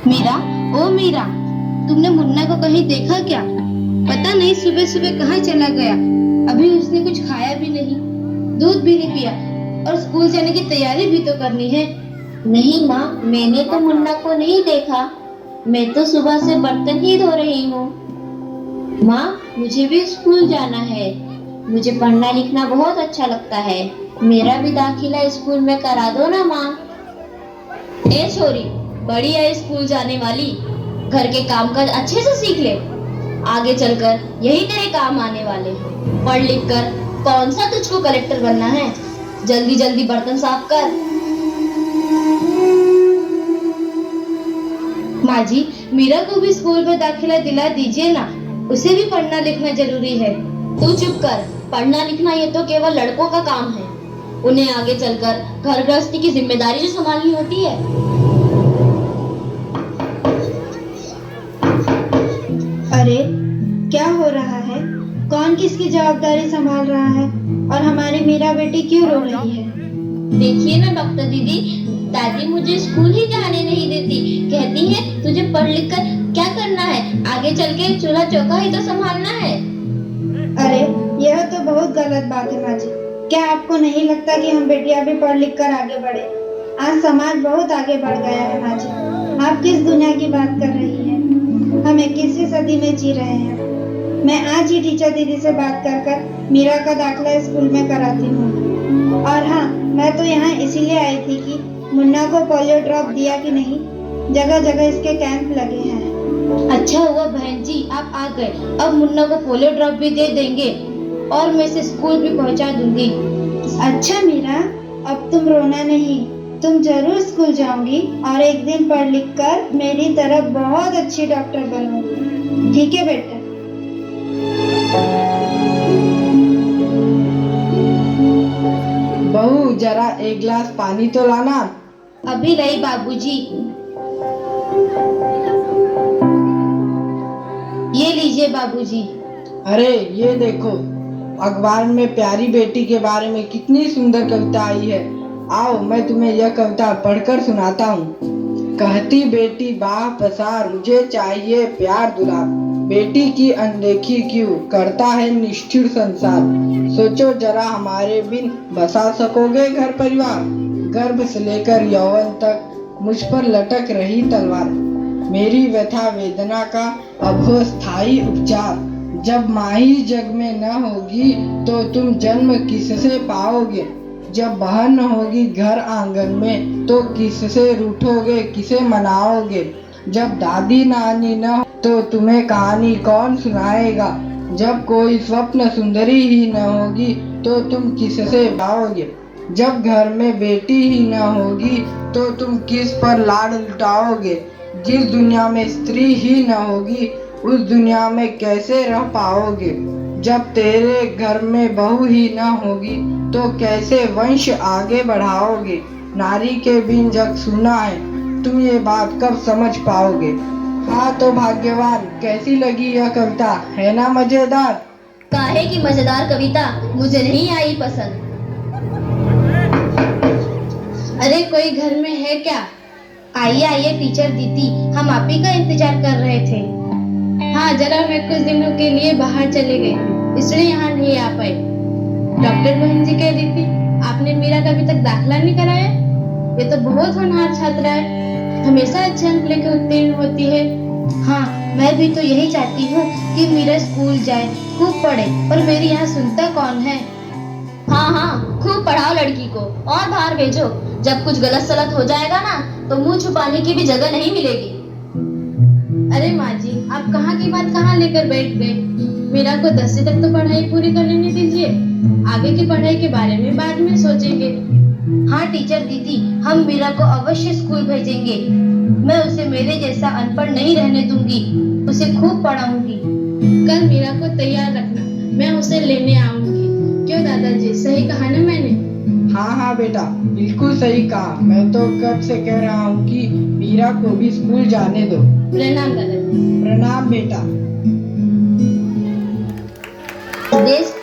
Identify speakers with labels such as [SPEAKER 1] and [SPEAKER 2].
[SPEAKER 1] मीरा, ओ मीरा, तुमने मुन्ना को कहीं देखा क्या? पता नहीं सुबह सुबह कहाँ चला गया। अभी उसने कुछ खाया भी नहीं, दूध भी नहीं पिया और स्कूल जाने की तैयारी भी तो करनी है।
[SPEAKER 2] नहीं माँ, मैंने तो मुन्ना को नहीं देखा। मैं तो सुबह से बर्तन ही धो रही हूँ। माँ, मुझे भी स्कूल जाना है। मुझे पढ़ना लिखना बहुत अच्छा लगता है। मेरा भी दाखिला स्कूल में करा दो ना माँ।
[SPEAKER 3] ए छोरी, बड़ी है स्कूल जाने वाली, घर के काम काज अच्छे से सीख ले। आगे चलकर यही तेरे काम आने वाले। पढ़ लिख कर कौन सा तुझको कलेक्टर बनना है? जल्दी जल्दी बर्तन साफ कर।
[SPEAKER 1] माँ जी, मीरा को भी स्कूल में दाखिला दिला दीजिए ना, उसे भी पढ़ना लिखना जरूरी है।
[SPEAKER 3] तू चुप कर। पढ़ना लिखना ये तो केवल लड़कों का काम है। उन्हें आगे चलकर घर गृहस्थी की जिम्मेदारी जो संभालनी होती है।
[SPEAKER 1] अरे क्या हो रहा है? कौन किसकी जवाबदारी संभाल रहा है? और हमारी मीरा बेटी क्यों रो रही है?
[SPEAKER 3] देखिए ना डॉक्टर दीदी, दादी मुझे स्कूल ही जाने नहीं देती। कहती है तुझे पढ़ लिख कर क्या करना है, आगे चल के चूल्हा चौका ही तो संभालना है।
[SPEAKER 1] अरे यह तो बहुत गलत बात है माँ जी। क्या आपको नहीं लगता कि हम बेटियां भी पढ़ लिख कर आगे बढ़े? आज समाज बहुत आगे बढ़ गया है माँ जी। आप किस दुनिया की बात कर रही हैं? हम 21वीं सदी में जी रहे हैं। मैं आज ही टीचर दीदी से बात कर मीरा का दाखिला स्कूल में कराती हूँ। और हाँ, मैं तो यहाँ इसीलिए आई थी कि मुन्ना को पोलियो ड्रॉप दिया कि नहीं। जगह जगह इसके कैंप लगे हैं। अच्छा हुआ बहन जी आप आ गए। अब मुन्ना को पोलियो ड्रॉप भी दे देंगे और मैं इसे स्कूल भी पहुंचा दूंगी। अच्छा मीरा, अब तुम रोना नहीं, तुम जरूर स्कूल जाओगी और एक दिन पढ़ लिख कर मेरी तरह बहुत अच्छी डॉक्टर बनोगी। ठीक है बेटा?
[SPEAKER 4] बहू, जरा एक गिलास पानी तो लाना।
[SPEAKER 1] अभी लाई बाबूजी। ये लीजिए बाबूजी।
[SPEAKER 4] अरे ये देखो, अखबार में प्यारी बेटी के बारे में कितनी सुंदर कविता आई है। आओ मैं तुम्हें यह कविता पढ़कर सुनाता हूँ। कहती बेटी बाह पसार, मुझे चाहिए प्यार दुलार। बेटी की अनदेखी क्यों करता है निष्ठुर संसार। सोचो जरा हमारे बिन बसा सकोगे घर परिवार। गर्भ से लेकर यौवन तक मुझ पर लटक रही तलवार। मेरी व्यथा वेदना का अब हो स्थायी उपचार। जब माँ ही जग में न होगी तो तुम जन्म किससे पाओगे। जब बहन न होगी घर आंगन में तो किससे रूठोगे, किसे मनाओगे। जब दादी नानी न हो तो तुम्हें कहानी कौन सुनाएगा। जब कोई स्वप्न सुंदरी ही न होगी तो तुम किससे पाओगे। जब घर में बेटी ही न होगी तो तुम किस पर लाड लुटाओगे। जिस दुनिया में स्त्री ही न होगी उस दुनिया में कैसे रह पाओगे। जब तेरे घर में बहू ही न होगी तो कैसे वंश आगे बढ़ाओगे। नारी के बिन जग सूना है, तुम ये बात कब समझ पाओगे। हाँ तो भाग्यवान, कैसी लगी यह कविता, है ना मजेदार?
[SPEAKER 3] काहे की मजेदार कविता, मुझे नहीं आई पसंद।
[SPEAKER 1] अरे कोई घर में है क्या? आइए आइए टीचर दीदी, हम आप ही का इंतजार कर रहे थे। हाँ, जरा मैं कुछ दिनों के लिए बाहर चले गए, इसलिए यहाँ नहीं आ पाए। डॉक्टर बहन जी कह रही थी आपने मीरा का अभी तक दाखिला नहीं कराया। ये तो बहुत होनहार छात्रा है, हमेशा अच्छे अंक लेकर उत्तीर्ण होती है। हाँ, मैं भी तो यही चाहती हूँ कि मीरा स्कूल जाए, खूब पढ़े, और मेरी यहाँ सुनता कौन है।
[SPEAKER 3] हाँ हाँ, खूब पढ़ाओ लड़की को और बाहर भेजो। जब कुछ गलत सलत हो जाएगा ना तो मुंह छुपाने की भी जगह नहीं मिलेगी।
[SPEAKER 1] अरे माँ जी, आप कहाँ की बात कहाँ लेकर बैठ गए। मीरा को 10वीं तक तो पढ़ाई पूरी कर लेने दीजिए, आगे की पढ़ाई के बारे में बाद में सोचेंगे। हाँ टीचर दीदी, हम मीरा को अवश्य स्कूल भेजेंगे। मैं उसे मेरे जैसा अनपढ़ नहीं रहने दूंगी, उसे खूब पढ़ाऊंगी। कल मीरा को तैयार रखना, मैं उसे लेने आऊंगी। क्यों दादाजी, सही कहा ना मैंने?
[SPEAKER 4] हाँ हाँ बेटा, बिल्कुल सही कहा। मैं तो कब से कह रहा हूँ कि मीरा को भी स्कूल जाने दो।
[SPEAKER 1] प्रणाम दादाजी।
[SPEAKER 4] प्रणाम बेटा।
[SPEAKER 3] देश